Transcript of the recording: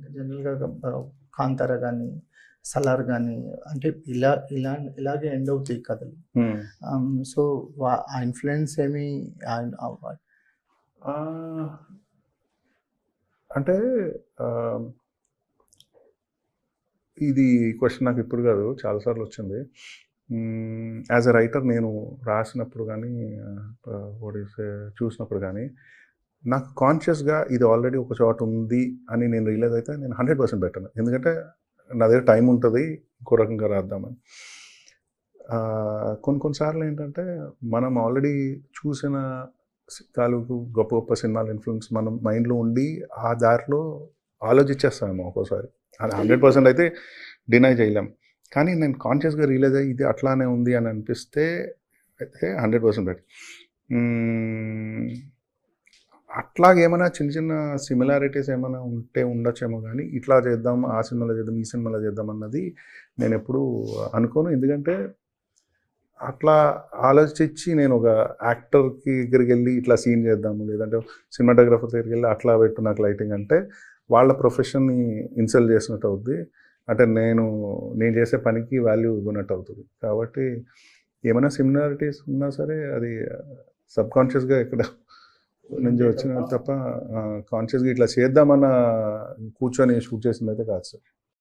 జనరల్‌గా కాంతార గాని, సలార్ గాని అంటే ఇలాగే ఎండ్ అవుతాయి కథలు. హ్మ్. సో, ఆ ఇన్‌ఫ్లూయెన్స్ ఏమి ఆయన ఆహ్, అంటే ఆహ్, ఇది క్వెషన్ నాకు ఇప్పుడు కాదు, చాలా సార్లు వచ్చింది. యాజ్ ఎ రైటర్ నేను రాసినప్పుడు గానీ, వాట్ యూ సే చూసినప్పుడు గానీ, నాకు కాన్షియస్‌గా ఇది ఆల్రెడీ ఒక చోట ఉంది అని నేను రియలైజ్ అయితే నేను 100% పెట్టను. ఎందుకంటే నా దగ్గర టైం ఉంటది. ఇంకో రకంగా రాద్దామని. కొన్ని కొన్ని సార్లు ఏంటంటే మనం ఆల్రెడీ చూసిన తాలూకు గొప్ప గొప్ప సినిమాల ఇన్‌ఫ్లూయెన్స్ మనం మైండ్‌లో ఉండి ఆ దారిలో ఆలోచించేస్తామేమో ఒక్కోసారి. అది 100% అయితే డినై చేయలేం. కానీ నేను కాన్షియస్‌గా రియలైజ్ అయ్యి ఇది అట్లానే ఉంది అని అనిపిస్తే అయితే 100% బెటర్. హ్మ్. అట్లాగేమైనా చిన్న చిన్న సిమిలారిటీస్ ఏమైనా ఉంటే ఉండొచ్చేమో గానీ, ఇట్లా చేద్దాం, ఆ సినిమాలో చేద్దాం, ఈ సినిమాలో చేద్దాం అన్నది నేనెప్పుడూ అనుకోను. ఎందుకంటే అట్లా ఆలోచించి నేను ఒక యాక్టర్‌కి దగ్గరికెళ్ళి ఇట్లా సీన్ చేద్దాము, లేదంటే సినిమాటోగ్రాఫర్ దగ్గరికెళ్ళి అట్లా పెట్టు నాకు లైటింగ్ అంటే, వాళ్ళ ప్రొఫెషన్‌ని ఇన్సల్ట్ చేసినట్టు అవుద్ది. అంటే నేను చేసే పనికి వాల్యూ ఇవ్వనట్టు అవుతది. కాబట్టి ఏమైనా సిమిలారిటీస్ ఉన్నా సరే అది సబ్‌కాన్షియస్‌గా ఎక్కడ నుంచి వచ్చినది తప్ప కాన్షియస్‌గా ఇట్లా చేద్దామన్న కూర్చొని షూట్ చేసిందయితే కాదు సార్.